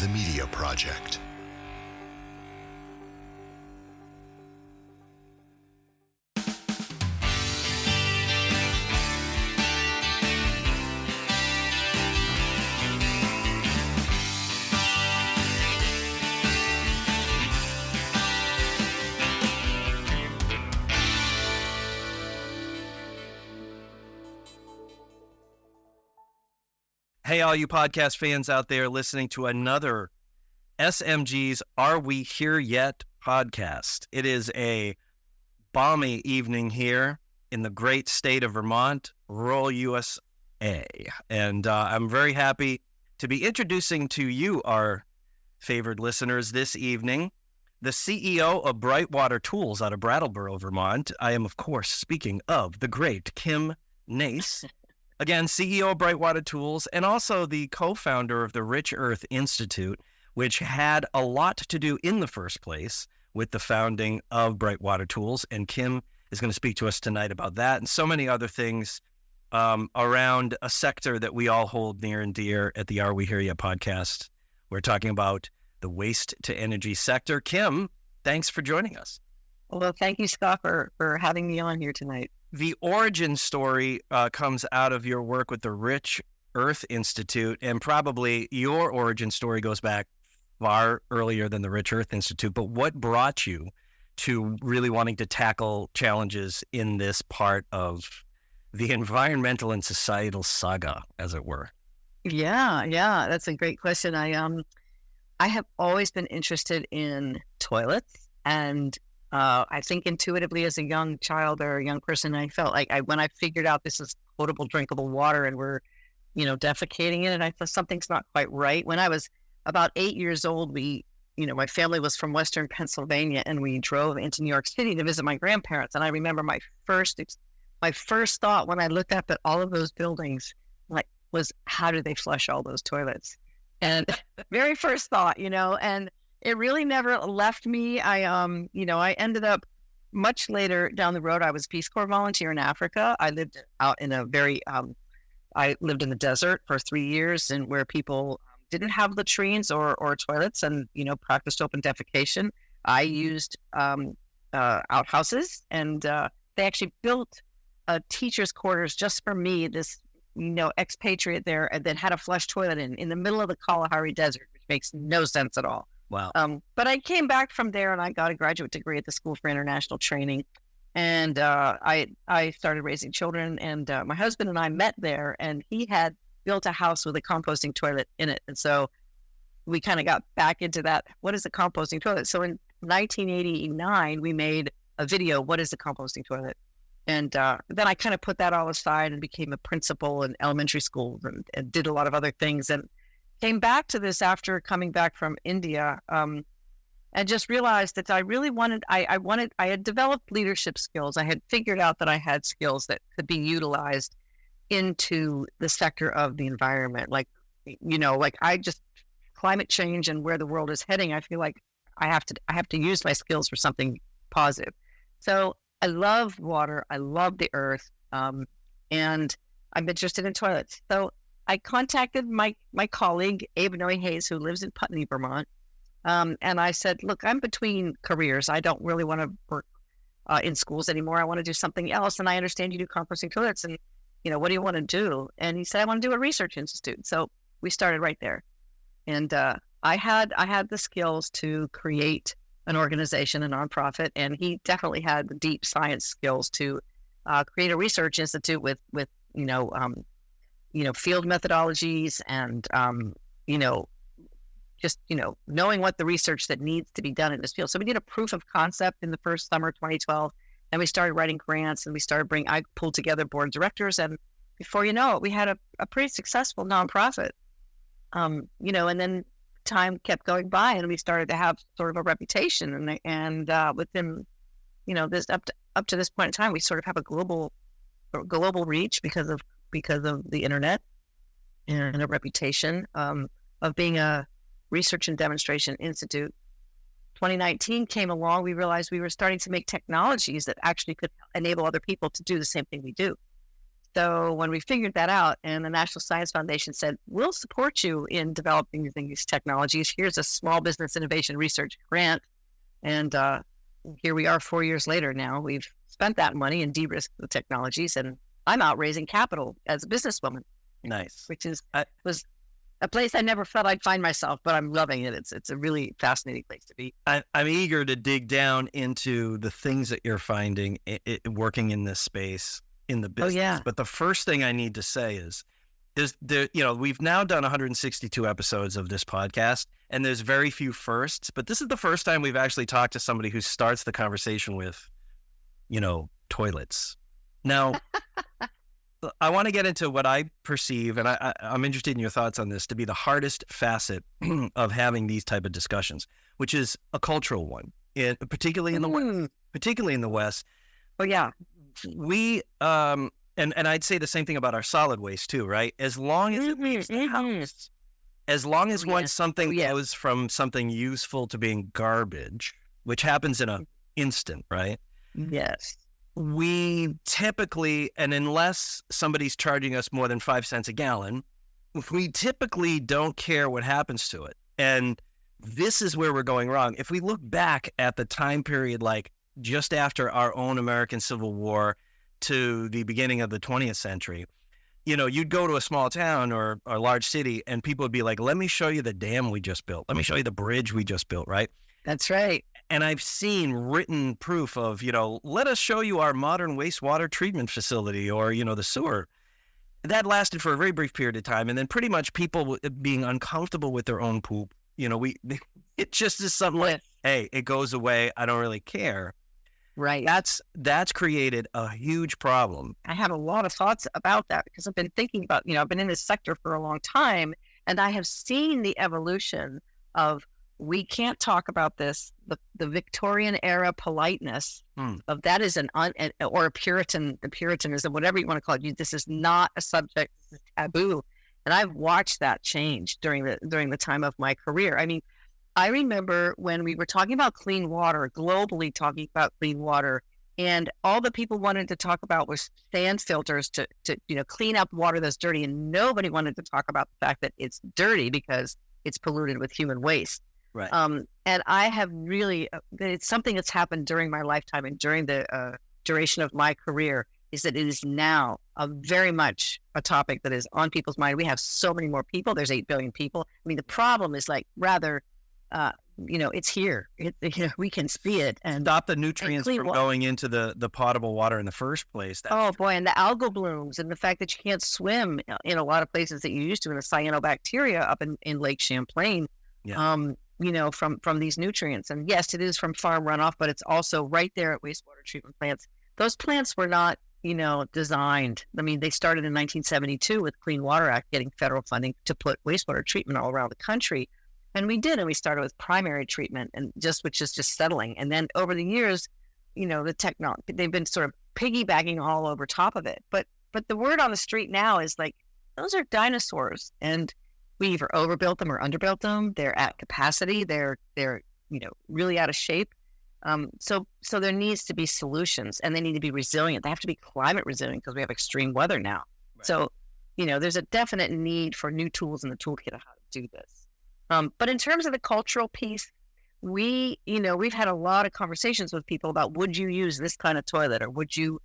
the Media Project. Hey, all you podcast fans out there listening to another SMG's Are We Here Yet podcast. It is a balmy evening here in the great state of Vermont, rural USA. And I'm very happy to be introducing to you, our favored listeners, this evening, the CEO of BrightWater Tools out of Brattleboro, Vermont. I am, of course, speaking of the great Kimmerly Nace. Again, CEO of BrightWater Tools, and also the co-founder of the Rich Earth Institute, which had a lot to do in the first place with the founding of BrightWater Tools. And Kim is going to speak to us tonight about that and so many other things around a sector that we all hold near and dear at the Are We Here Yet podcast. We're talking about the waste to energy sector. Kim, thanks for joining us. Well, thank you, Scott, for having me on here tonight. The origin story comes out of your work with the Rich Earth Institute, and probably your origin story goes back far earlier than the Rich Earth Institute. But what brought you to really wanting to tackle challenges in this part of the environmental and societal saga, as it were? Yeah, that's a great question. I have always been interested in toilets, and I think intuitively as a young child or a young person, I felt like when I figured out this is potable, drinkable water and we're, defecating in it, I thought something's not quite right. When I was about 8 years old, my family was from Western Pennsylvania, and we drove into New York City to visit my grandparents. And I remember my first thought when I looked up at all of those buildings, was how do they flush all those toilets? And very first thought, and it really never left me. I ended up much later down the road. I was a Peace Corps volunteer in Africa. I lived out in I lived in the desert for 3 years, and where people didn't have latrines or toilets, and practiced open defecation. I used outhouses, and they actually built teachers' quarters just for me. This expatriate there, and then had a flush toilet in the middle of the Kalahari Desert, which makes no sense at all. Wow. But I came back from there, and I got a graduate degree at the School for International Training. And I started raising children, and my husband and I met there, and he had built a house with a composting toilet in it. And so we kind of got back into that. What is a composting toilet? So in 1989, we made a video, What is a composting toilet? And then I kind of put that all aside and became a principal in elementary schools, and did a lot of other things, and came back to this after coming back from India, and just realized that I really wanted, I had developed leadership skills. I had figured out that I had skills that could be utilized into the sector of the environment. Climate change and where the world is heading, I feel like I have to use my skills for something positive. So I love water. I love the earth. And I'm interested in toilets. So I contacted my colleague, Abe Noe-Hayes, who lives in Putney, Vermont. And I said, look, I'm between careers. I don't really want to work in schools anymore. I want to do something else. And I understand you do composting toilets. And, what do you want to do? And he said, I want to do a research institute. So we started right there. And I had the skills to create an organization, a nonprofit. And he definitely had the deep science skills to create a research institute with field methodologies and, knowing what the research that needs to be done in this field. So we did a proof of concept in the first summer, 2012, and we started writing grants, and I pulled together board of directors, and before you know it, we had a pretty successful nonprofit, and then time kept going by, and we started to have sort of a reputation, and within, this up to this point in time, we sort of have a global reach because of the internet, and a reputation of being a research and demonstration institute. 2019 came along. We realized we were starting to make technologies that actually could enable other people to do the same thing we do. So when we figured that out, and the National Science Foundation said, we'll support you in developing these technologies. Here's a small business innovation research grant. And here we are 4 years later now. We've spent that money and de-risked the technologies, and I'm out raising capital as a businesswoman. Nice. Which was a place I never thought I'd find myself, but I'm loving it. It's a really fascinating place to be. I'm eager to dig down into the things that you're finding working in this space in the business. Oh, yeah. But the first thing I need to say is we've now done 162 episodes of this podcast, and there's very few firsts, but this is the first time we've actually talked to somebody who starts the conversation with, toilets. Now, I want to get into what I perceive, and I'm interested in your thoughts on this, to be the hardest facet of having these type of discussions, which is a cultural one, particularly in the West. Particularly in the West. Oh, yeah. We, and I'd say the same thing about our solid waste too, right? As long as it leaves the house, as long as once something goes from something useful to being garbage, which happens in an instant, right? Yes. We typically, and unless somebody's charging us more than 5 cents a gallon, we typically don't care what happens to it. And this is where we're going wrong. If we look back at the time period, like just after our own American Civil War to the beginning of the 20th century, you'd go to a small town or a large city and people would be like, let me show you the dam we just built. Let me show you the bridge we just built, right? That's right. And I've seen written proof of, let us show you our modern wastewater treatment facility or, the sewer. That lasted for a very brief period of time. And then pretty much people being uncomfortable with their own poop, it just is something like, hey, it goes away. I don't really care. Right. That's created a huge problem. I have a lot of thoughts about that because I've been thinking about, I've been in this sector for a long time, and I have seen the evolution of, we can't talk about this, the Victorian era politeness of that is or a Puritanism, whatever you want to call it. This is not a subject, this is taboo. And I've watched that change during the time of my career. I mean, I remember when we were talking about clean water, globally talking about clean water, and all the people wanted to talk about was sand filters to clean up water that's dirty, and nobody wanted to talk about the fact that it's dirty because it's polluted with human waste. Right. And I have really, it's something that's happened during my lifetime and during the duration of my career, is that it is now very much a topic that is on people's mind. We have so many more people. There's 8 billion people. I mean, the problem is it's here. We can see it. And stop the nutrients from going into the potable water in the first place. Oh, boy. And the algal blooms and the fact that you can't swim in a lot of places that you used to, in the cyanobacteria up in Lake Champlain. Yeah. From these nutrients. And yes, it is from farm runoff, but it's also right there at wastewater treatment plants. Those plants were not, designed. I mean, they started in 1972 with Clean Water Act getting federal funding to put wastewater treatment all around the country. And we did, and we started with primary treatment, which is just settling. And then over the years, the technology, they've been sort of piggybacking all over top of it. But the word on the street now is like, those are dinosaurs. And we either overbuilt them or underbuilt them. They're at capacity. They're really out of shape. So there needs to be solutions, and they need to be resilient. They have to be climate resilient because we have extreme weather now. Right. So, there's a definite need for new tools in the toolkit of how to do this. But in terms of the cultural piece, we've had a lot of conversations with people about, would you use this kind of toilet, or would you,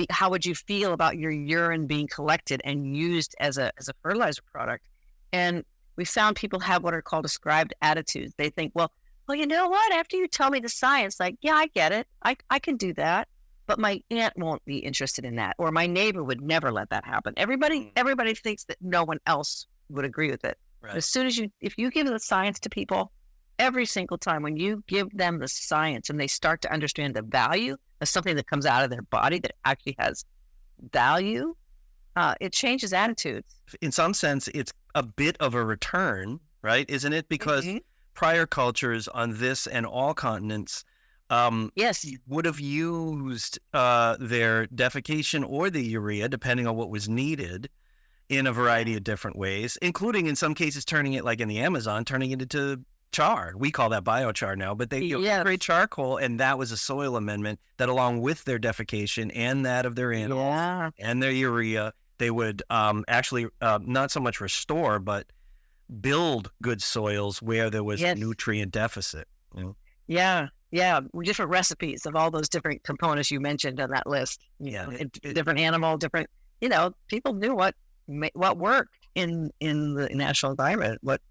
how would you feel about your urine being collected and used as a fertilizer product? And we found people have what are called ascribed attitudes. They think, well, you know what? After you tell me the science, yeah, I get it. I can do that. But my aunt won't be interested in that. Or my neighbor would never let that happen. Everybody thinks that no one else would agree with it. Right. As soon as if you give the science to people, every single time when you give them the science and they start to understand the value of something that comes out of their body that actually has value, it changes attitudes. In some sense, it's a bit of a return, right? Isn't it? Because prior cultures on this and all continents would have used their defecation or the urea, depending on what was needed, in a variety of different ways, including in some cases turning it, like in the Amazon, turning it into char. We call that biochar now, but they create charcoal, and that was a soil amendment that, along with their defecation and that of their animals and their urea, they would actually not so much restore, but build good soils where there was nutrient deficit. You know? Yeah. Different recipes of all those different components you mentioned on that list. Different animal, different. People knew what worked in the natural environment, what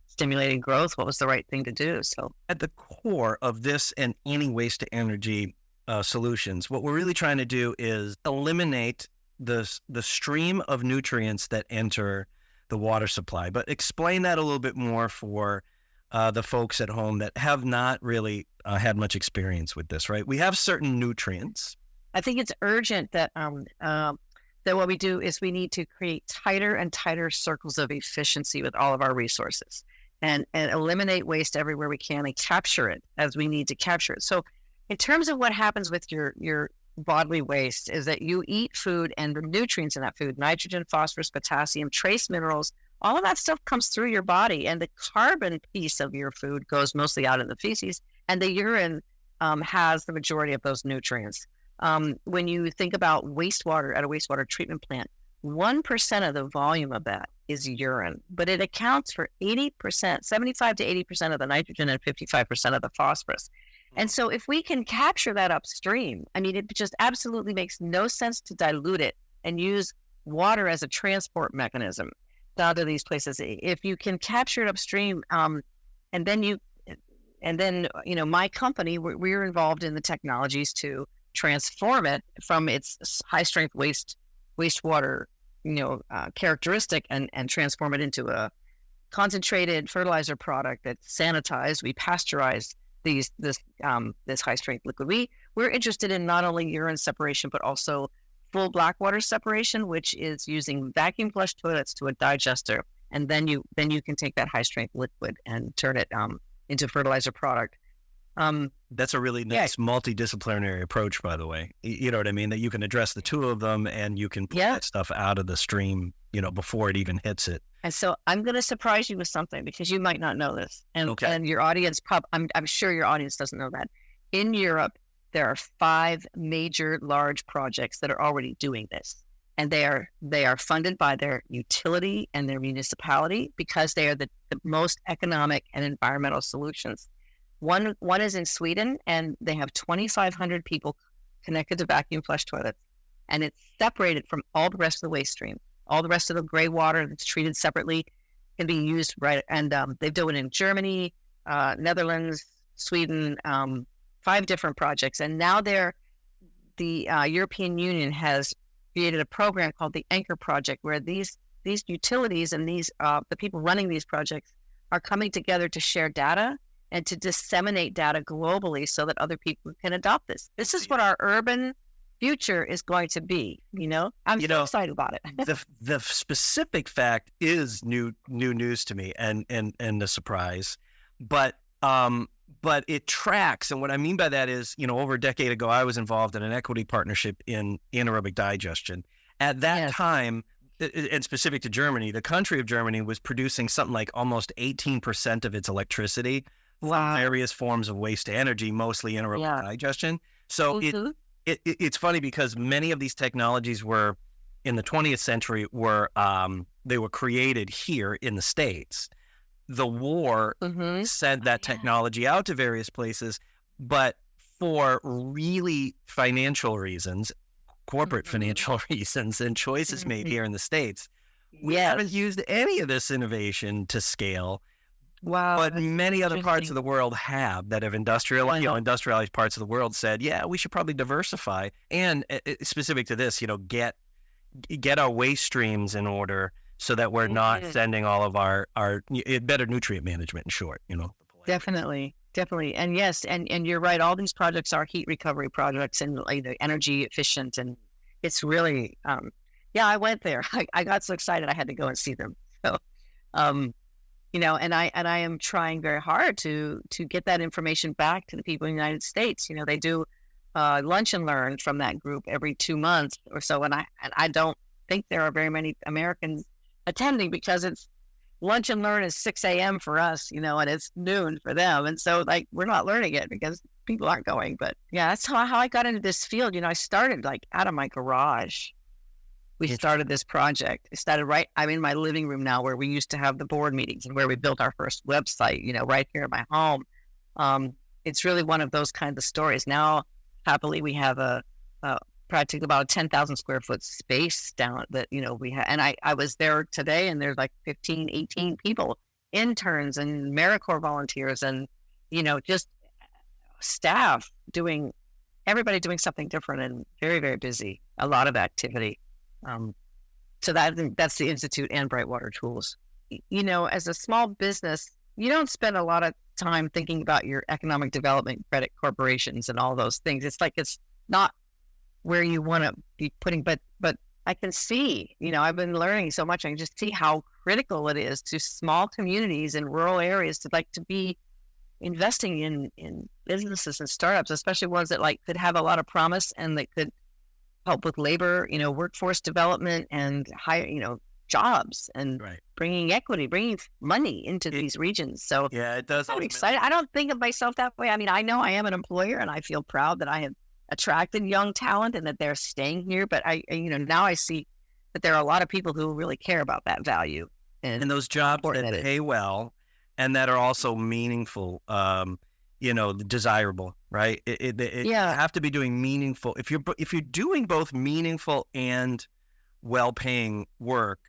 stimulated growth, what was the right thing to do. So at the core of this and any waste to energy solutions, what we're really trying to do is eliminate the stream of nutrients that enter the water supply. But explain that a little bit more for the folks at home that have not really had much experience with this, right? We have certain nutrients. I think it's urgent that what we do is we need to create tighter and tighter circles of efficiency with all of our resources and eliminate waste everywhere we can and capture it as we need to capture it. So in terms of what happens with your bodily waste is that you eat food and the nutrients in that food, nitrogen, phosphorus, potassium, trace minerals, all of that stuff comes through your body, and the carbon piece of your food goes mostly out in the feces, and the urine has the majority of those nutrients. When you think about wastewater at a wastewater treatment plant, 1% of the volume of that is urine, but it accounts for 80%, 75 to 80% of the nitrogen and 55% of the phosphorus. And so if we can capture that upstream, I mean, it just absolutely makes no sense to dilute it and use water as a transport mechanism down to these places. If you can capture it upstream, and then my company, we're involved in the technologies to transform it from its high strength wastewater, characteristic and transform it into a concentrated fertilizer product that's sanitized. We pasteurize this high strength liquid. We're interested in not only urine separation, but also full black water separation, which is using vacuum flush toilets to a digester. And then you can take that high strength liquid and turn it into fertilizer product. That's a really nice multidisciplinary approach, by the way. You know what I mean? That you can address the two of them and you can pull that stuff out of the stream, before it even hits it. And so I'm going to surprise you with something because you might not know this. And your audience, I'm sure your audience doesn't know that. In Europe, there are 5 major large projects that are already doing this. And they are funded by their utility and their municipality because they are the most economic and environmental solutions. One is in Sweden, and they have 2,500 people connected to vacuum flush toilets, and it's separated from all the rest of the waste stream. All the rest of the gray water that's treated separately can be used right. And they've done it in Germany, Netherlands, Sweden, 5 different projects. And now the European Union has created a program called the Anchor Project, where these utilities and the people running these projects are coming together to share data and to disseminate data globally so that other people can adopt this. This is what our urban future is going to be. I'm so excited about it. the specific fact is new news to me and a surprise, but it tracks. And what I mean by that is, over a decade ago, I was involved in an equity partnership in anaerobic digestion. At that time, and specific to Germany, the country of Germany was producing something like almost 18% of its electricity from various forms of waste to energy, mostly anaerobic digestion. So it's funny because many of these technologies were in the 20th century they were created here in the States. The war sent that technology out to various places, but for really financial reasons, corporate financial reasons and choices made here in the States, we haven't used any of this innovation to scale. Wow. But many other parts of the world have that have industrialized parts of the world said, we should probably diversify. And specific to this, get our waste streams in order so that we're not sending all of our better nutrient management, in short, Definitely. And yes, and you're right. All these projects are heat recovery projects and energy efficient. And it's really, I went there. I got so excited I had to go and see them. So, and I am trying very hard to get that information back to the people in the United States. They do lunch and learn from that group every 2 months or so, and I don't think there are very many Americans attending because it's lunch and learn is 6 a.m. for us, and it's noon for them. And so like, we're not learning it because people aren't going. But yeah, that's how I got into this field. I started like out of my garage. We started this project. It started I'm in my living room now where we used to have the board meetings and where we built our first website, right here at my home. It's really one of those kinds of stories. Now, happily, we have a practically about a 10,000 square foot space down that, we have. And I was there today and there's like 15, 18 people, interns and AmeriCorps volunteers and, just staff everybody doing something different and very, very busy, a lot of activity. So that's the Institute and BrightWater Tools. As a small business, you don't spend a lot of time thinking about your economic development credit corporations and all those things. It's like, it's not where you want to be putting, but I can see, I've been learning so much. I can just see how critical it is to small communities in rural areas to be investing in businesses and startups, especially ones that could have a lot of promise and that could help with labor, workforce development and higher, jobs and bringing equity, bringing money into these regions. So yeah, it does. I'm excited. I don't think of myself that way. I mean, I know I am an employer and I feel proud that I have attracted young talent and that they're staying here. But now I see that there are a lot of people who really care about that value and those jobs that pay well and that are also meaningful, desirable, right? You have to be doing meaningful. If you're doing both meaningful and well-paying work,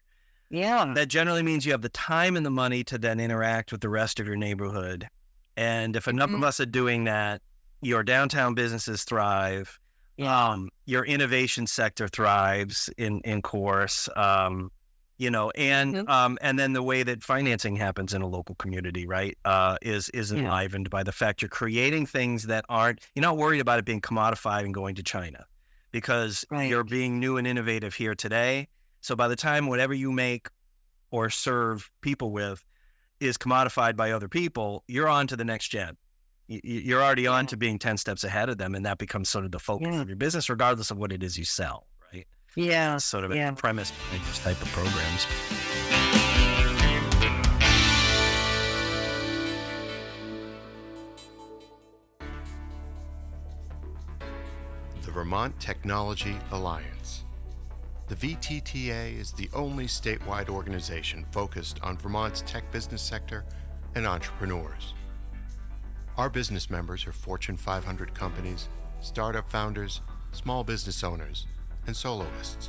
that generally means you have the time and the money to then interact with the rest of your neighborhood. And if enough of us are doing that, your downtown businesses thrive. Your innovation sector thrives in course. And then the way that financing happens in a local community, right, is enlivened by the fact you're creating things that you're not worried about it being commodified and going to China because you're being new and innovative here today. So by the time whatever you make or serve people with is commodified by other people, you're on to the next gen. You're already on to being 10 steps ahead of them, and that becomes sort of the focus of your business, regardless of what it is you sell, right? Yeah. Sort of a premise behind these type of programs. The Vermont Technology Alliance. The VTTA is the only statewide organization focused on Vermont's tech business sector and entrepreneurs. Our business members are Fortune 500 companies, startup founders, small business owners, and soloists.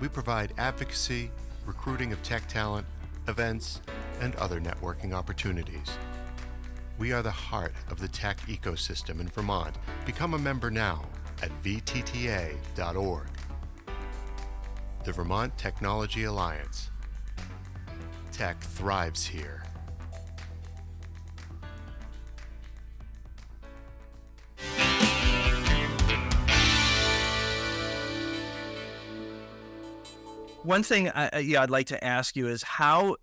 We provide advocacy, recruiting of tech talent, events, and other networking opportunities. We are the heart of the tech ecosystem in Vermont. Become a member now at vtta.org. The Vermont Technology Alliance. Tech thrives here. One thing I'd like to ask you is how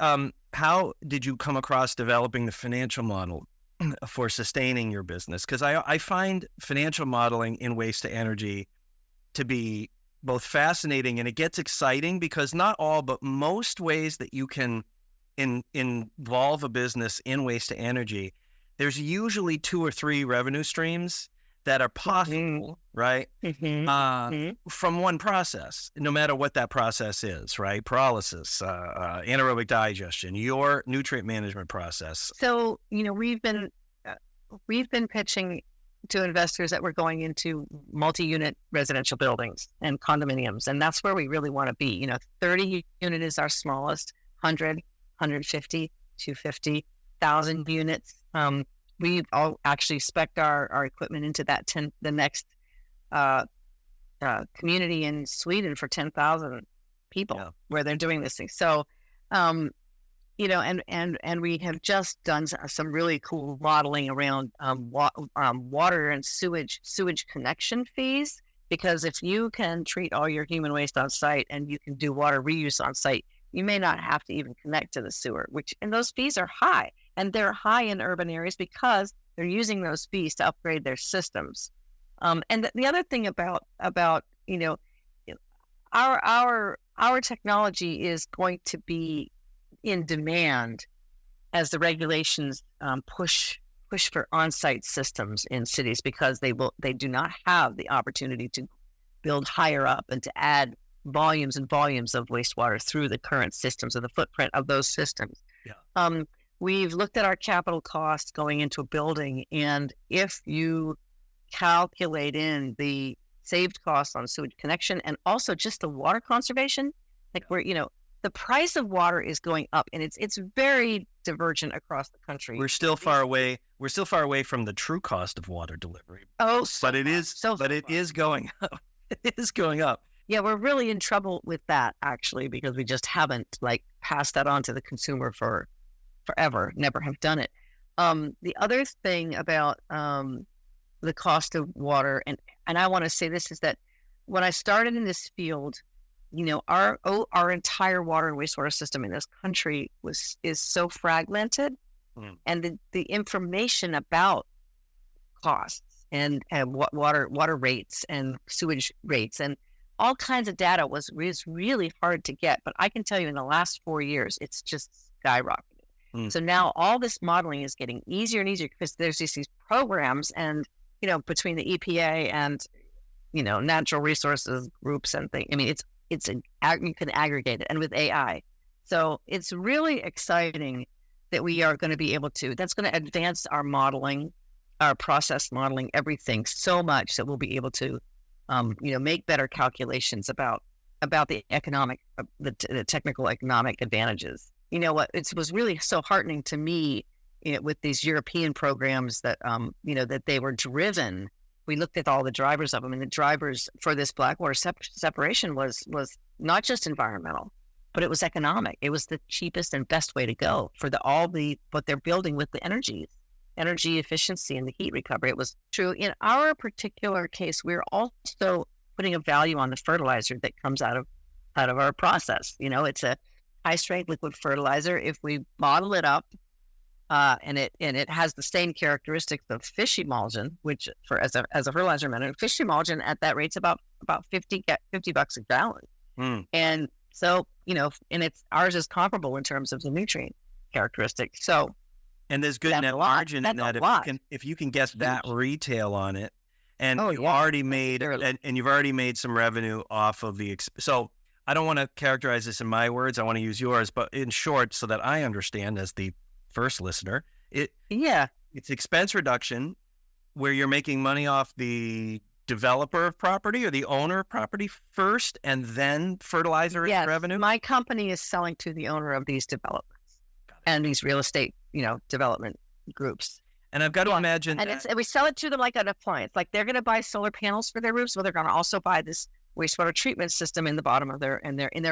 did you come across developing the financial model for sustaining your business? Because I find financial modeling in waste to energy to be both fascinating and it gets exciting because not all, but most ways that you can involve a business in waste to energy, there's usually 2 or 3 revenue streams that are possible, right? From one process, no matter what that process is, right? Pyrolysis, anaerobic digestion, your nutrient management process. So, we've been pitching to investors that we're going into multi-unit residential buildings and condominiums, and that's where we really want to be. 30 unit is our smallest, 100, 150, 250,000 units. We all actually spec'd our equipment into the next community in Sweden for 10,000 people where they're doing this thing. So, and we have just done some really cool modeling around water and sewage connection fees, because if you can treat all your human waste on site and you can do water reuse on site, you may not have to even connect to the sewer, and those fees are high. And they're high in urban areas because they're using those fees to upgrade their systems. And the other thing about our technology is going to be in demand as the regulations push for on-site systems in cities, because they do not have the opportunity to build higher up and to add volumes and volumes of wastewater through the current systems or the footprint of those systems. Yeah. We've looked at our capital costs going into a building, and if you calculate in the saved costs on sewage connection and also just the water conservation, like the price of water is going up, and it's very divergent across the country. We're still far away. We're still far away from the true cost of water delivery. Oh, but it is going up. It is going up. Yeah, we're really in trouble with that, actually, because we just haven't passed that on to the consumer for forever. Never have done it. The other thing about the cost of water, and I want to say this, is that when I started in this field, our entire water and wastewater system in this country is so fragmented, and the information about costs and water rates and sewage rates and all kinds of data was really hard to get. But I can tell you, in the last 4 years, it's just skyrocketed. So now all this modeling is getting easier and easier, because there's these programs, and between the EPA and natural resources groups and things. I mean, you can aggregate it, and with AI. So it's really exciting that we are going to be able to. That's going to advance our modeling, our process modeling, everything so much that we'll be able to, make better calculations about the economic, the technical economic advantages. It was really so heartening to me with these European programs that, that they were driven. We looked at all the drivers of them, and the drivers for this Blackwater separation was not just environmental, but it was economic. It was the cheapest and best way to go for what they're building with the energy efficiency and the heat recovery. It was true. In our particular case, we're also putting a value on the fertilizer that comes out of our process. It's a high strength liquid fertilizer. If we bottle it up, and it has the same characteristics of fish emulsion, which as a fertilizer matter, fish emulsion at that rate's about $50 a gallon. And so, and ours is comparable in terms of the nutrient characteristics. So, and there's good net margin in that if you can get that retail on it, and you've already made some revenue off of the. So I don't want to characterize this in my words. I want to use yours, but in short, so that I understand as the first listener, it's expense reduction where you're making money off the developer of property or the owner of property first, and then fertilizer is revenue. My company is selling to the owner of these developments and these real estate, development groups. And I've got to imagine, and we sell it to them like an appliance. Like they're going to buy solar panels for their roofs, but they're going to also buy this wastewater treatment system in the bottom of their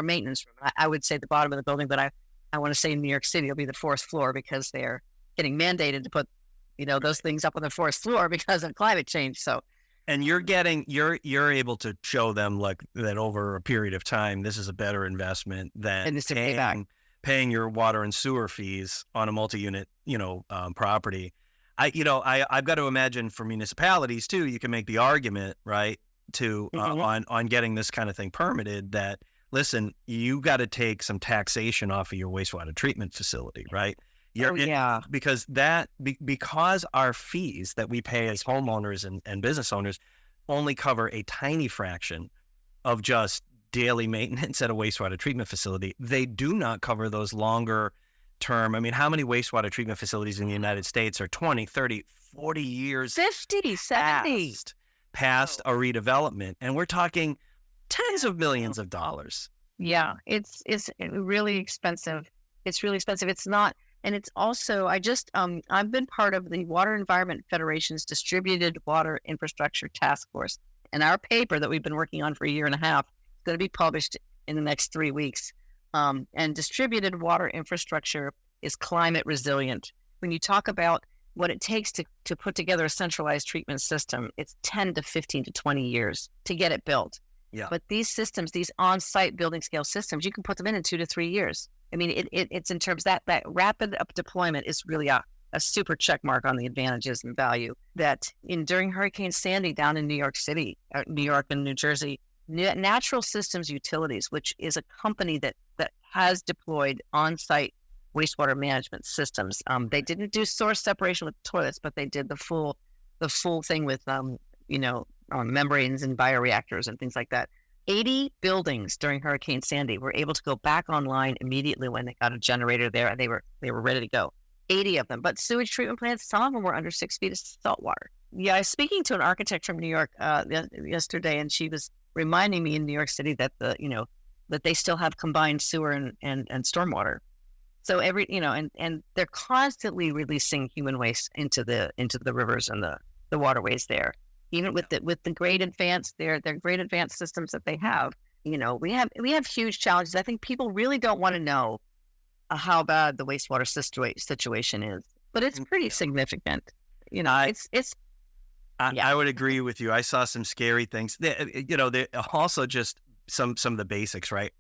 maintenance room. I would say the bottom of the building, but I want to say in New York City, it'll be the fourth floor, because they're getting mandated to put, those things up on the fourth floor because of climate change. So, and you're able to show them that over a period of time, this is a better investment than paying your water and sewer fees on a multi-unit, property. I've got to imagine for municipalities too, you can make the argument, right, to on getting this kind of thing permitted, that listen, you got to take some taxation off of your wastewater treatment facility, right? Because our fees that we pay as homeowners and business owners only cover a tiny fraction of just daily maintenance at a wastewater treatment facility. They do not cover those longer term. I mean, how many wastewater treatment facilities in the United States are 20, 30, 40 years 50, 70 past a redevelopment? And we're talking tens of millions of dollars. Yeah, it's really expensive. It's really expensive. It's not, and it's also, I've been part of the Water Environment Federation's Distributed Water Infrastructure Task Force, and our paper that we've been working on for a year and a half is going to be published in the next 3 weeks. And distributed water infrastructure is climate resilient. When you talk about what it takes to put together a centralized treatment system, it's 10 to 15 to 20 years to get it built. Yeah. But these systems, these on-site building scale systems, you can put them in 2 to 3 years. I mean, it's in terms that rapid deployment is really a super check mark on the advantages and value that during Hurricane Sandy down in New York City, New York and New Jersey, Natural Systems Utilities, which is a company that has deployed on-site wastewater management systems. They didn't do source separation with toilets, but they did the full thing with membranes and bioreactors and things like that. 80 buildings during Hurricane Sandy were able to go back online immediately when they got a generator there, and they were ready to go. 80 of them. But sewage treatment plants, some of them were under 6 feet of salt water. Yeah, I was speaking to an architect from New York yesterday, and she was reminding me in New York City that that they still have combined sewer and stormwater. So and they're constantly releasing human waste into the rivers and the waterways there. Even with the great advanced systems that they have, we have huge challenges. I think people really don't want to know how bad the wastewater situation is, but it's pretty significant. I would agree with you. I saw some scary things. They also just some of the basics, right?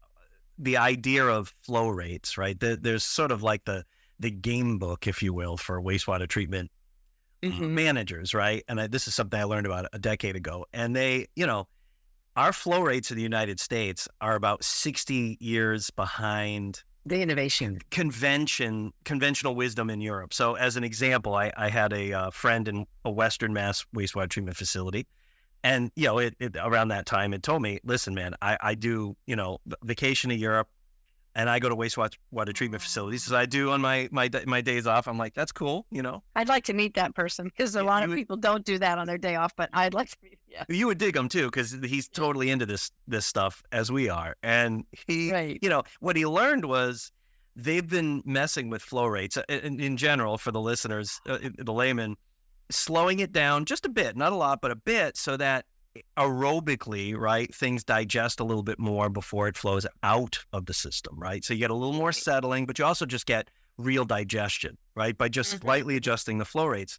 The idea of flow rates, right? There's sort of like the game book, if you will, for wastewater treatment managers, right? And this is something I learned about a decade ago. And our flow rates in the United States are about 60 years behind the innovation conventional wisdom in Europe. So as an example, I had a friend in a Western Mass wastewater treatment facility. And, around that time, it told me, listen, man, I do, vacation in Europe, and I go to wastewater treatment facilities as I do on my days off. I'm like, that's cool, I'd like to meet that person, because a lot of people don't do that on their day off, but I'd like to meet him. Yeah. You would dig him too, because he's totally into this stuff as we are. And he, what he learned was they've been messing with flow rates in general for the listeners, the layman, slowing it down just a bit, not a lot, but a bit, so that aerobically, right, things digest a little bit more before it flows out of the system, right? So you get a little more settling, but you also just get real digestion, right, by just slightly adjusting the flow rates.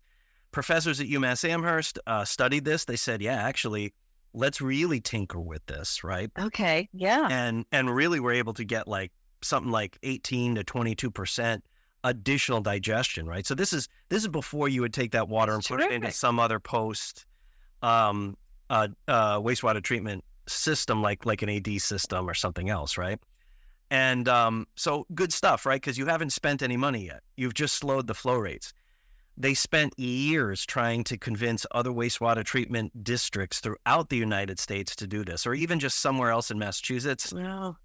Professors at UMass Amherst studied this. They said, yeah, actually, let's really tinker with this, right? Okay, yeah. And really we're able to get something like 18 to 22% additional digestion, right? So this is before you would take that water and put it into some other post wastewater treatment system, like an AD system or something else, right? And so good stuff, right? Because you haven't spent any money yet. You've just slowed the flow rates. They spent years trying to convince other wastewater treatment districts throughout the United States to do this, or even just somewhere else in Massachusetts. Wow.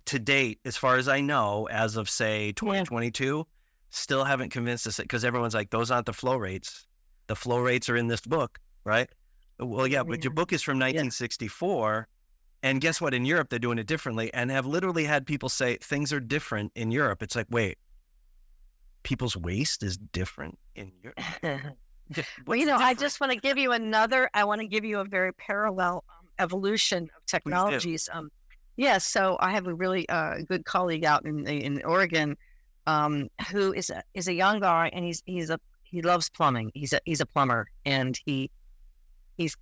To date, as far as I know, as of, say, 2022, still haven't convinced us, because everyone's like, those aren't the flow rates. The flow rates are in this book, right? Well, yeah, but your book is from 1964. And guess what? In Europe, they're doing it differently, and have literally had people say things are different in Europe. It's like, wait, people's waste is different in Europe? Well, I just want to give you a very parallel evolution of technologies. So I have a really good colleague out in Oregon who is a young guy, and he loves plumbing. He's a plumber, and he's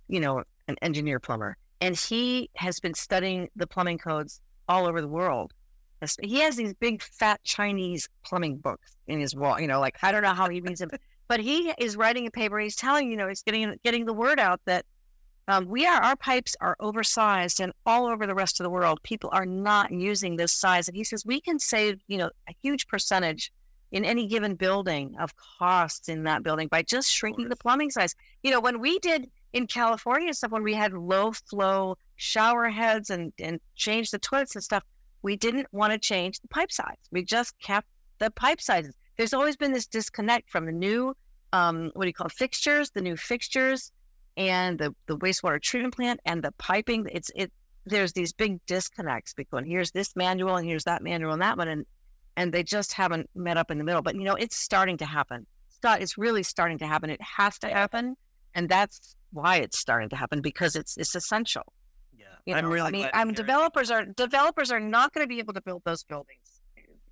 an engineer plumber, and he has been studying the plumbing codes all over the world. He has these big fat Chinese plumbing books in his wall. I don't know how he reads them, but he is writing a paper. He's telling he's getting the word out that our pipes are oversized, and all over the rest of the world, people are not using this size. And he says we can save, a huge percentage in any given building of costs in that building by just shrinking the plumbing size. When we did in California stuff, when we had low flow shower heads and changed the toilets and stuff, we didn't want to change the pipe size. We just kept the pipe sizes. There's always been this disconnect from the new, fixtures, the new fixtures, and the wastewater treatment plant and the piping. There's these big disconnects between here's this manual and here's that manual and that one, and they just haven't met up in the middle. But it's starting to happen. It's really starting to happen. It has to happen, and that's why it's starting to happen, because it's essential. Yeah, I'm really. Developers are not going to be able to build those buildings.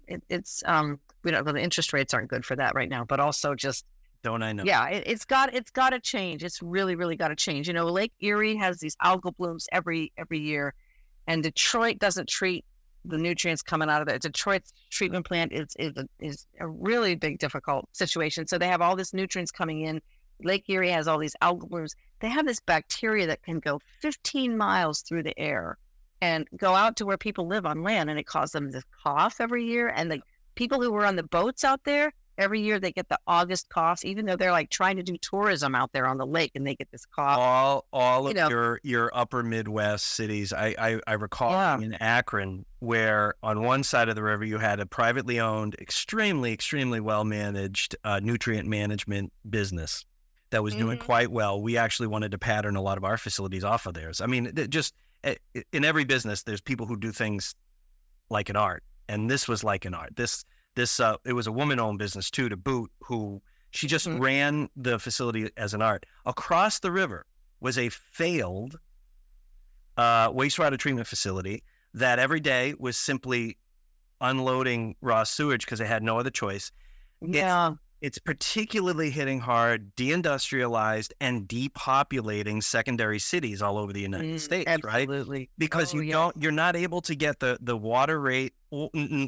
The interest rates aren't good for that right now, but also just. Don't I know? Yeah, it's got to change. It's really, really got to change. Lake Erie has these algal blooms every year, and Detroit doesn't treat the nutrients coming out of there. Detroit's treatment plant is a really big, difficult situation. So they have all this nutrients coming in. Lake Erie has all these algal blooms. They have this bacteria that can go 15 miles through the air and go out to where people live on land, and it causes them to cough every year. And people who were on the boats out there, every year they get the August cost, even though they're like trying to do tourism out there on the lake, and they get this cost. All of your upper Midwest cities. I recall in Akron, where on one side of the river you had a privately owned, extremely well managed nutrient management business that was doing quite well. We actually wanted to pattern a lot of our facilities off of theirs. I mean, just in every business, there's people who do things like an art, and this was like an art. This it was a woman-owned business too, to boot, who she just ran the facility as an art. Across the river was a failed wastewater treatment facility that every day was simply unloading raw sewage because they had no other choice. Yeah. It's particularly hitting hard, deindustrialized and depopulating secondary cities all over the United States, absolutely. Right? Because you're not able to get the water rate,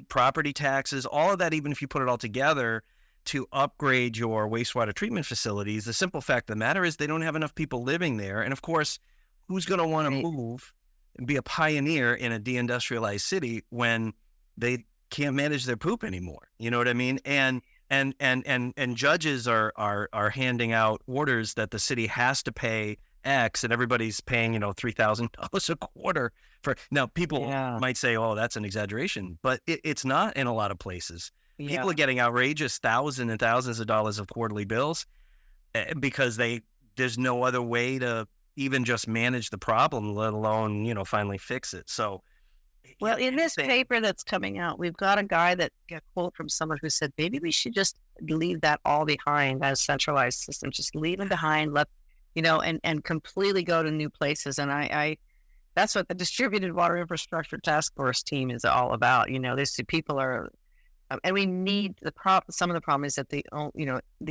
property taxes, all of that, even if you put it all together to upgrade your wastewater treatment facilities. The simple fact of the matter is they don't have enough people living there. And of course, who's going to want to move and be a pioneer in a deindustrialized city when they can't manage their poop anymore? You know what I mean? And judges are handing out orders that the city has to pay X, and everybody's paying, $3,000 a quarter for. Now, people might say, "Oh, that's an exaggeration," but it's not in a lot of places. Yeah. People are getting outrageous thousands and thousands of dollars of quarterly bills because there's no other way to even just manage the problem, let alone finally fix it. So. Well, in this paper that's coming out, we've got a guy that got a quote from someone who said, maybe we should just leave that all behind as centralized systems, just leave them behind, and completely go to new places. And I that's what the Distributed Water Infrastructure Task Force team is all about. These people are, and we need some of the problem is that the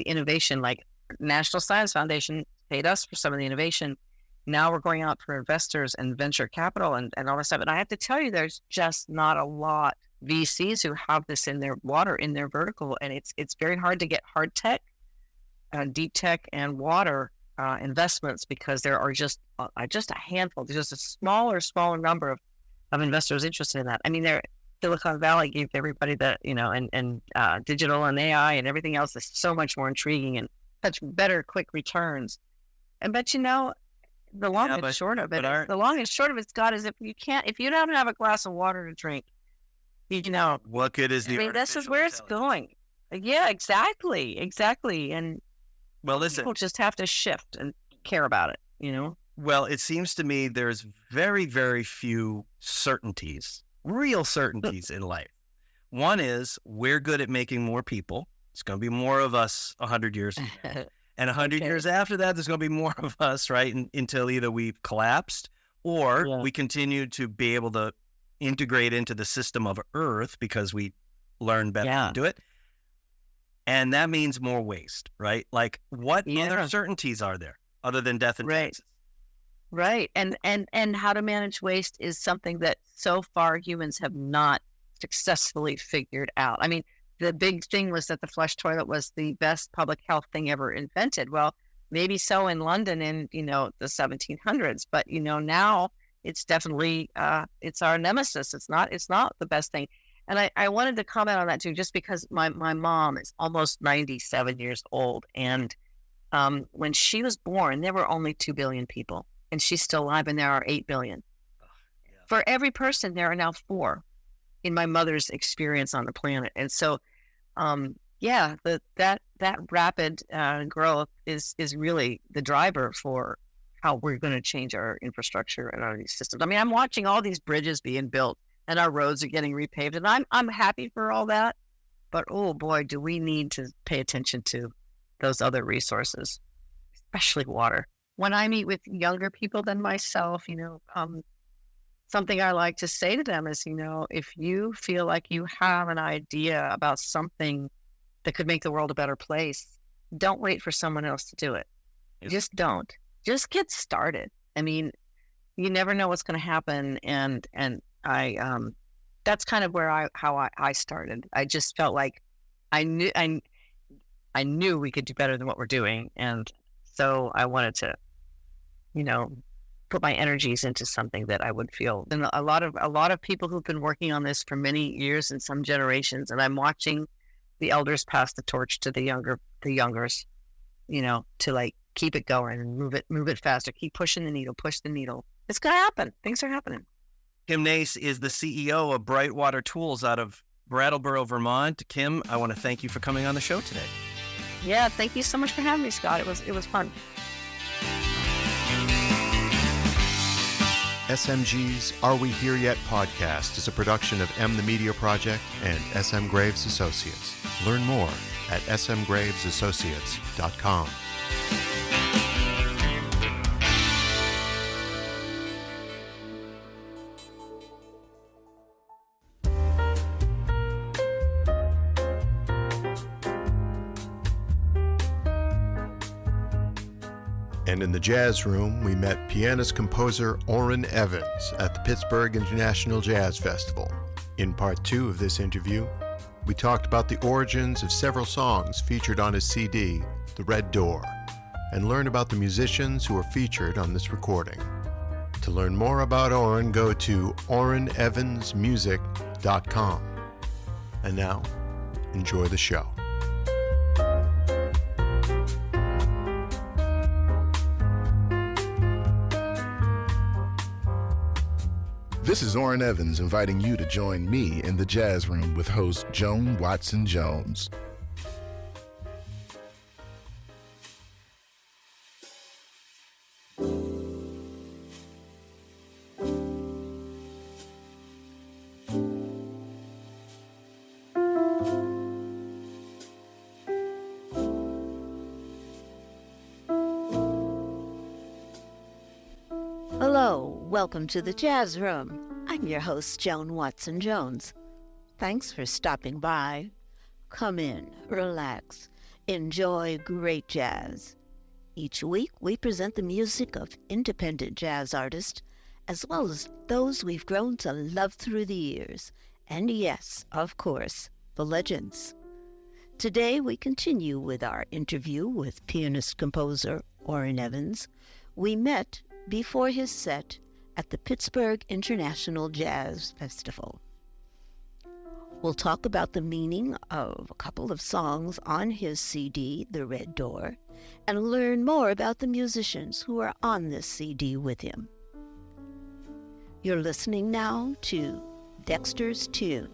innovation, like National Science Foundation paid us for some of the innovation. Now we're going out for investors and venture capital and all this stuff. And I have to tell you, there's just not a lot VCs who have this in their water, in their vertical. And it's very hard to get hard tech, deep tech, and water investments because there are just a handful. There's just a smaller number of investors interested in that. I mean, Silicon Valley gave everybody that, and digital and AI and everything else is so much more intriguing and such better, quick returns. But the long and short of it, Scott, is if you don't have a glass of water to drink, what good is the? I mean, this is where it's going. Yeah, exactly. And listen, people just have to shift and care about it. Well, it seems to me there's very, very few certainties, real certainties in life. One is we're good at making more people. It's going to be more of us 100 years from now. And 100 years after that, there's going to be more of us, right? Until either we've collapsed or we continue to be able to integrate into the system of Earth because we learned better to do it. And that means more waste, right? Like what other certainties are there other than death and taxes? Right. And how to manage waste is something that so far humans have not successfully figured out. I mean, the big thing was that the flush toilet was the best public health thing ever invented. Well, maybe so in London in, the 1700s, but, now it's definitely, it's our nemesis. It's not the best thing. And I wanted to comment on that too, just because my mom is almost 97 years old. And when she was born, there were only 2 billion people and she's still alive and there are 8 billion. For every person, there are now 4 in my mother's experience on the planet. And so, that rapid growth is really the driver for how we're going to change our infrastructure and our systems. I mean, I'm watching all these bridges being built and our roads are getting repaved, and I'm happy for all that. But oh boy, do we need to pay attention to those other resources, especially water. When I meet with younger people than myself, something I like to say to them is, if you feel like you have an idea about something that could make the world a better place, don't wait for someone else to do it. Just don't. Just get started. I mean, you never know what's going to happen. And I, that's kind of where how I started. I just felt like I knew we could do better than what we're doing. And so I wanted to, put my energies into something that I would feel. And a lot of people who've been working on this for many years and some generations, and I'm watching the elders pass the torch to the youngers, to like keep it going and move it faster, keep pushing the needle, push the needle. It's gonna happen. Things are happening. Kim Nace is the CEO of BrightWater Tools out of Brattleboro, Vermont. Kim, I want to thank you for coming on the show today. Yeah, thank you so much for having me, Scott. It was fun. SMG's Are We Here Yet podcast is a production of M the Media Project and SM Graves Associates. Learn more at smgravesassociates.com. And in the jazz room, we met pianist-composer Orrin Evans at the Pittsburgh International Jazz Festival. In part 2 of this interview, we talked about the origins of several songs featured on his CD, The Red Door, and learned about the musicians who were featured on this recording. To learn more about Orrin, go to orrinevansmusic.com. And now, enjoy the show. This is Orrin Evans inviting you to join me in the jazz room with host Joan Watson-Jones. Hello, welcome to the Jazz Room. I'm your host, Joan Watson-Jones. Thanks for stopping by. Come in, relax, enjoy great jazz. Each week, we present the music of independent jazz artists, as well as those we've grown to love through the years. And yes, of course, the legends. Today, we continue with our interview with pianist-composer Orrin Evans. We met before his set at the Pittsburgh International Jazz Festival. We'll talk about the meaning of a couple of songs on his CD, The Red Door, and learn more about the musicians who are on this CD with him. You're listening now to Dexter's Tune.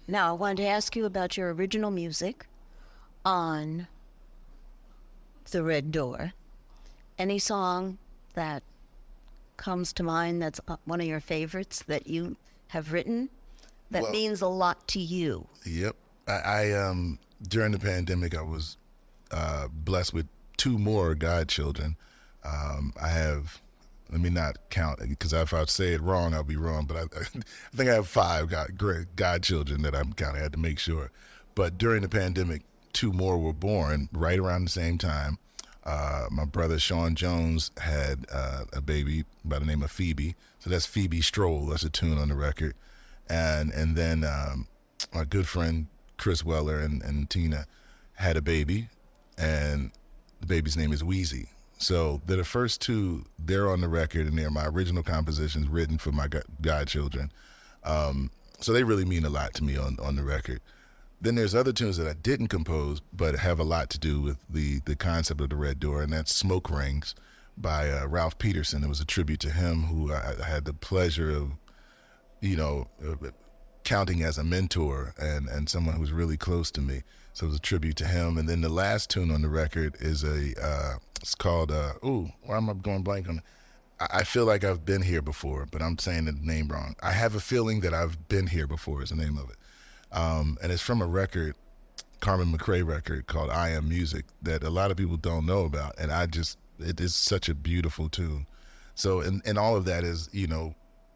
Now, I wanted to ask you about your original music on The Red Door. Any song that comes to mind that's one of your favorites that you have written that means a lot to you? Yep. I during the pandemic, I was blessed with 2 more godchildren. I have, let me not count, because if I say it wrong, I'll be wrong, but I think I have 5 godchildren that I'm counting. I had to make sure. But during the pandemic, 2 more were born right around the same time. My brother Sean Jones had a baby by the name of Phoebe. So that's Phoebe Stroll. That's a tune on the record. And then my good friend Chris Weller and Tina had a baby, and the baby's name is Wheezy. So they're the first 2, they're on the record, and they're my original compositions written for my godchildren. So they really mean a lot to me on the record. Then there's other tunes that I didn't compose, but have a lot to do with the concept of the Red Door, and that's Smoke Rings by Ralph Peterson. It was a tribute to him, who I had the pleasure of, counting as a mentor and someone who was really close to me. So it was a tribute to him. And then the last tune on the record is it's called, why am I going blank on it? I feel like I've been here before, but I'm saying the name wrong. I have a feeling that I've been here before is the name of it. And it's from a record, Carmen McRae record called I Am Music, that a lot of people don't know about. And it is such a beautiful tune. So, and all of that is,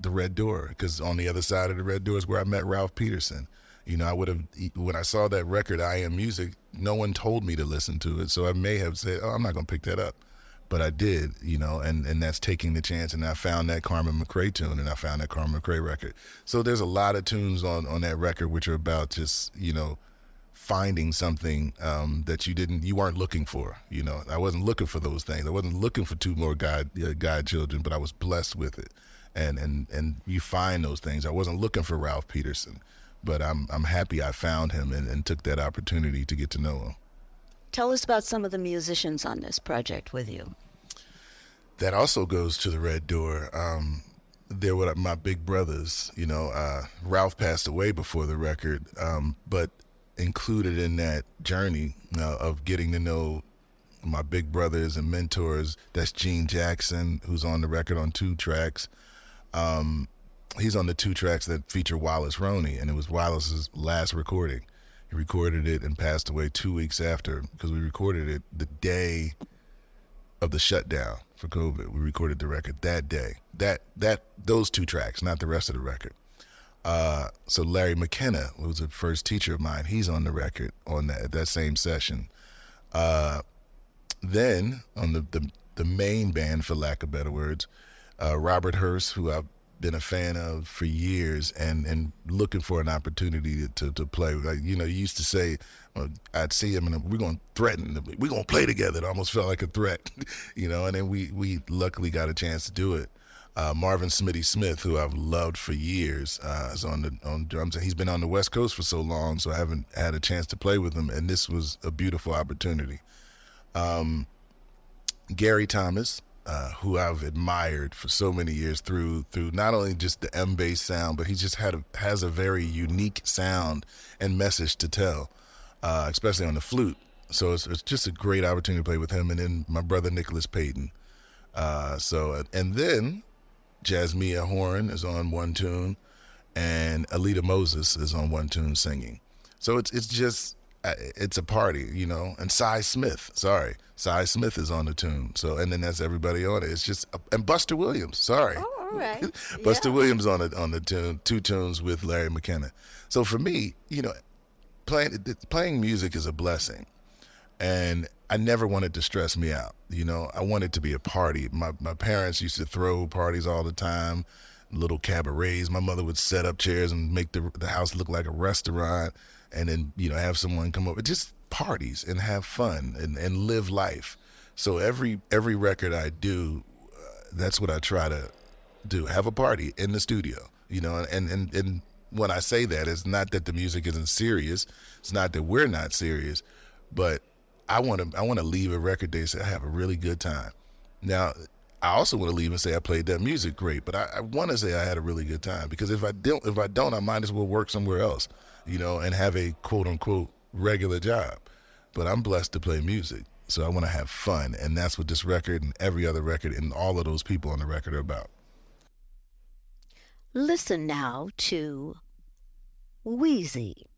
the Red Door, because on the other side of the Red Door is where I met Ralph Peterson. I would have, when I saw that record, I Am Music, no one told me to listen to it. So I may have said, I'm not going to pick that up. But I did, and that's taking the chance. And I found that Carmen McRae tune, and I found that Carmen McRae record. So there's a lot of tunes on that record which are about just, finding something that you weren't looking for. I wasn't looking for those things. I wasn't looking for 2 more godchildren, but I was blessed with it. And you find those things. I wasn't looking for Ralph Peterson, but I'm happy I found him and took that opportunity to get to know him. Tell us about some of the musicians on this project with you. That also goes to the Red Door. They were my big brothers. Ralph passed away before the record, but included in that journey of getting to know my big brothers and mentors, that's Gene Jackson, who's on the record on 2 tracks. He's on the 2 tracks that feature Wallace Roney, and it was Wallace's last recording. He recorded it and passed away 2 weeks after, because we recorded it the day of the shutdown for COVID. We recorded the record that day. Those 2 tracks, not the rest of the record. So Larry McKenna was a first teacher of mine. He's on the record on that same session. Then on the main band, for lack of better words, Robert Hurst, who I've been a fan of for years, and looking for an opportunity to play. Like, you used to say, I'd see him and we're going to threaten, we're going to play together. It almost felt like a threat, and then we luckily got a chance to do it. Marvin Smitty Smith, who I've loved for years, is on drums. And he's been on the West Coast for so long, so I haven't had a chance to play with him, and this was a beautiful opportunity. Gary Thomas, who I've admired for so many years through not only just the M-bass sound, but he just has a very unique sound and message to tell, especially on the flute. So it's just a great opportunity to play with him. And then my brother Nicholas Payton. And then Jasmia Horn is on 1 tune, and Alita Moses is on 1 tune singing. So it's just, it's a party, and Cy Smith is on the tune. So, and then that's everybody on it. It's just, and Buster Williams, sorry. Oh, all right. Buster Williams on the tune, 2 tunes with Larry McKenna. So for me, playing music is a blessing, and I never wanted to stress me out. I wanted to be a party. My parents used to throw parties all the time, little cabarets. My mother would set up chairs and make the house look like a restaurant, and then, have someone come over. Just parties and have fun and live life. So every record I do, that's what I try to do. Have a party in the studio, and when I say that, it's not that the music isn't serious. It's not that we're not serious, but I want to leave a record day and say I have a really good time. Now, I also want to leave and say I played that music great, but I want to say I had a really good time, because if I don't, I might as well work somewhere else. and have a quote unquote regular job. But I'm blessed to play music. So I want to have fun. And that's what this record and every other record and all of those people on the record are about. Listen now to Wheezy.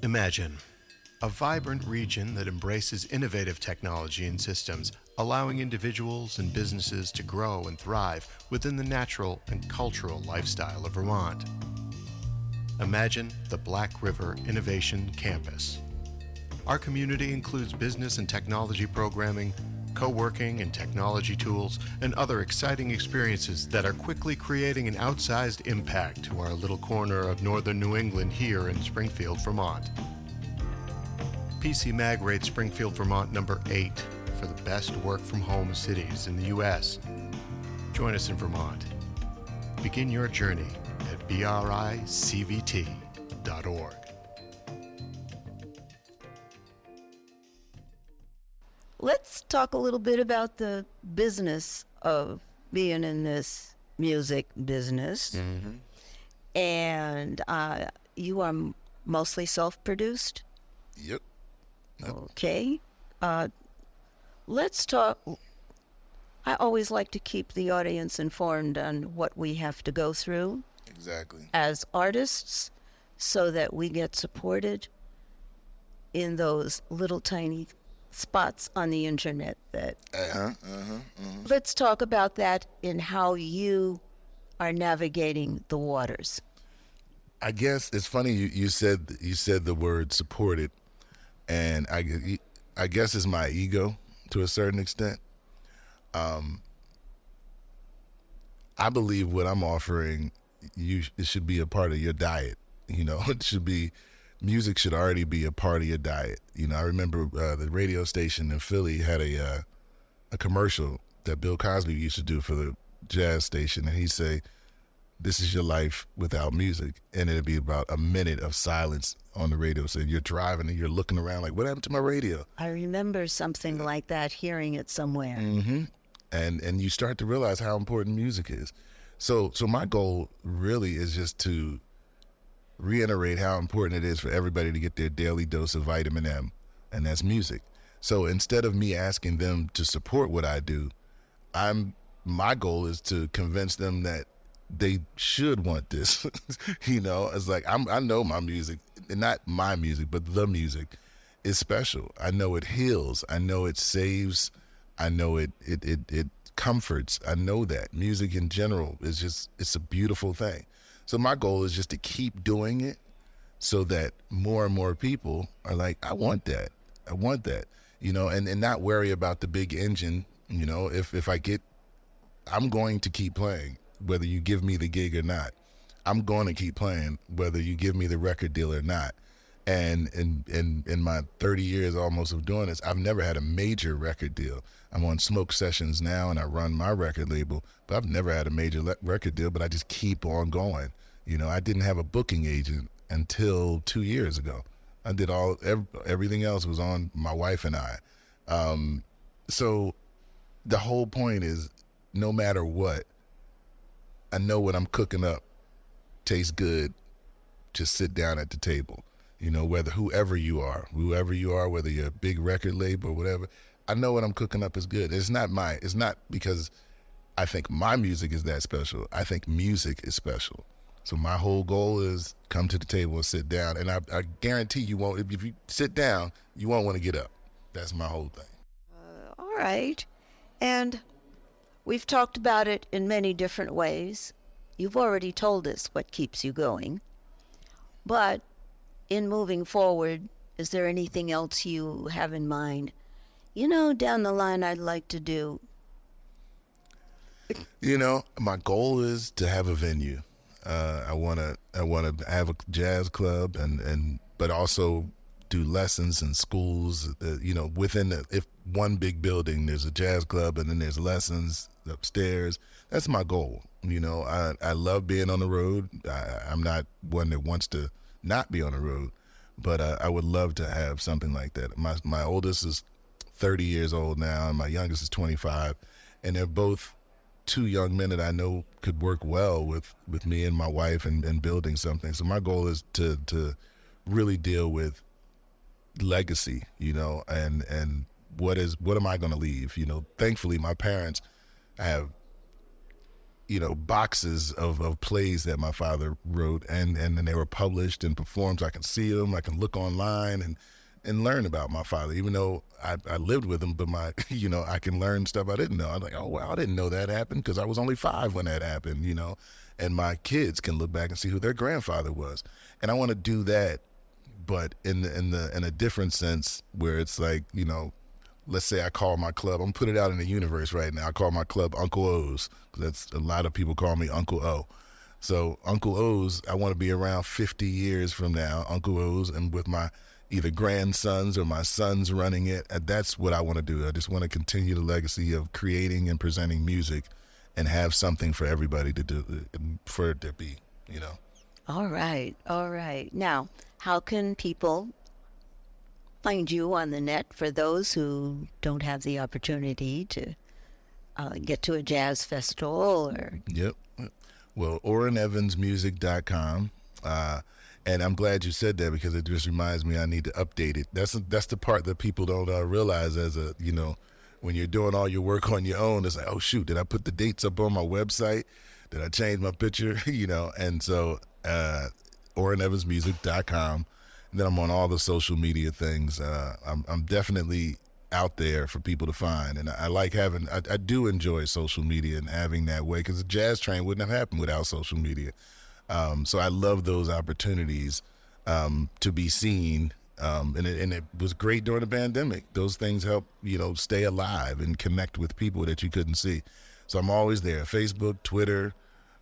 Imagine a vibrant region that embraces innovative technology and systems, allowing individuals and businesses to grow and thrive within the natural and cultural lifestyle of Vermont. Imagine the Black River Innovation Campus. Our community includes business and technology programming, co-working and technology tools, and other exciting experiences that are quickly creating an outsized impact to our little corner of northern New England here in Springfield, Vermont. PC Mag rates Springfield, Vermont number 8 for the best work-from-home cities in the U.S. Join us in Vermont. Begin your journey at bricvt.org. Let's talk a little bit about the business of being in this music business. And you are mostly self-produced? Yep. Okay. Let's talk. I always like to keep the audience informed on what we have to go through Exactly. as artists so that we get supported in those little tiny spots on the internet that let's talk about that and how you are navigating the waters. I guess it's funny you said the word supported, and I guess it's my ego to a certain extent. I believe what I'm offering it should be a part of your diet. It should be. Music should already be a part of your diet. I remember the radio station in Philly had a commercial that Bill Cosby used to do for the jazz station, and he'd say, "This is your life without music," and it'd be about a minute of silence on the radio. So you're driving and you're looking around like, "What happened to my radio?" I remember something like that, hearing it somewhere. And you start to realize how important music is. So my goal really is just to reiterate how important it is for everybody to get their daily dose of vitamin M, and that's music. So instead of me asking them to support what I do, my goal is to convince them that they should want this. It's like I know my music, not my music, but the music is special. I know it heals. I know it saves. I know it comforts. I know that music in general it's a beautiful thing. So my goal is just to keep doing it so that more and more people are like, I want that, and not worry about the big engine. If I'm going to keep playing, whether you give me the gig or not. I'm going to keep playing, whether you give me the record deal or not. And in my 30 years almost of doing this, I've never had a major record deal. I'm on Smoke Sessions now, and I run my record label, but I've never had a major record deal, but I just keep on going. I didn't have a booking agent until 2 years ago. I did everything else was on my wife and I. So the whole point is, no matter what, I know what I'm cooking up tastes good. Just sit down at the table. Whoever you are, whether you're a big record label or whatever, I know what I'm cooking up is good. It's not because I think my music is that special. I think music is special. So my whole goal is come to the table and sit down. And I guarantee you won't, if you sit down, you won't want to get up. That's my whole thing. All right. And we've talked about it in many different ways. You've already told us what keeps you going. But in moving forward, is there anything else you have in mind? Down the line, I'd like to do. My goal is to have a venue. I want to have a jazz club but also do lessons in schools. Within if one big building, there's a jazz club and then there's lessons upstairs. That's my goal. I love being on the road. I'm not one that wants to not be on the road, but I would love to have something like that. My oldest is 30 years old now, and my youngest is 25, and they're both two young men that I know could work well with me and my wife and building something. So my goal is to really deal with legacy, and what am I going to leave? Thankfully my parents have boxes of plays that my father wrote, and then they were published and performed. So I can see them, I can look online and learn about my father, even though I lived with him, but I can learn stuff I didn't know. I'm like, oh, wow, I didn't know that happened because I was only 5 when that happened, and my kids can look back and see who their grandfather was. And I want to do that, but in a different sense where it's like, let's say I call my club, I'm putting it out in the universe right now. I call my club Uncle O's, because that's a lot of people call me Uncle O. So Uncle O's, I want to be around 50 years from now, Uncle O's, and with my either grandsons or my sons running it. That's what I want to do. I just want to continue the legacy of creating and presenting music and have something for everybody to do, for it to be, All right. Now, how can people find you on the net for those who don't have the opportunity to get to a jazz festival? Yep. Well, OrrinEvansMusic.com. And I'm glad you said that, because it just reminds me I need to update it. That's the part that people don't realize when you're doing all your work on your own. It's like, oh, shoot, did I put the dates up on my website? Did I change my picture? And so OrrinEvansMusic.com. And then I'm on all the social media things. I'm definitely out there for people to find. And I like I do enjoy social media and having that way, because the jazz train wouldn't have happened without social media. So I love those opportunities to be seen. And it was great during the pandemic. Those things help, stay alive and connect with people that you couldn't see. So I'm always there. Facebook, Twitter,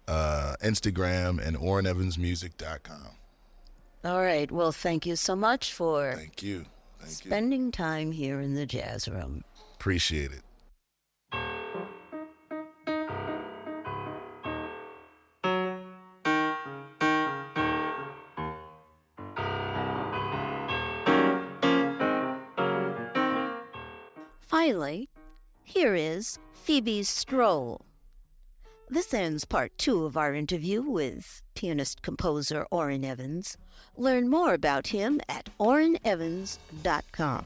Instagram, and OrrinEvansMusic.com. All right. Well, thank you so much for Thank you. spending time here in the Jazz Room. Appreciate it. Finally, here is Phoebe's Stroll. This ends part 2 of our interview with pianist-composer Orrin Evans. Learn more about him at OrrinEvans.com.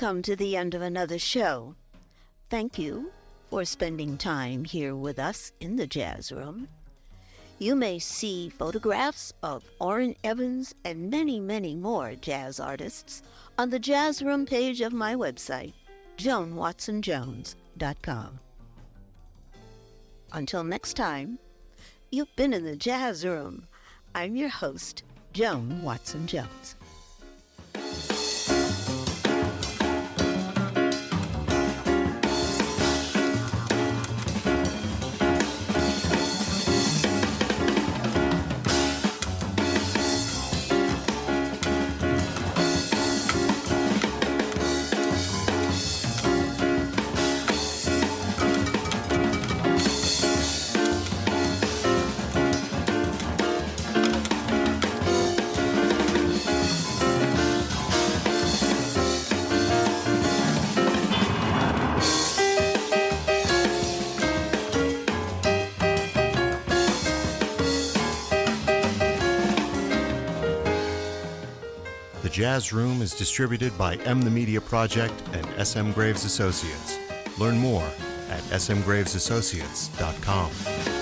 come to the end of another show. Thank you for spending time here with us in the Jazz Room. You may see photographs of Orrin Evans and many, many more jazz artists on the Jazz Room page of my website, JoanWatsonJones.com. Until next time, you've been in the Jazz Room. I'm your host, Joan Watson-Jones. The Jazz Room is distributed by M The Media Project and SM Graves Associates. Learn more at smgravesassociates.com.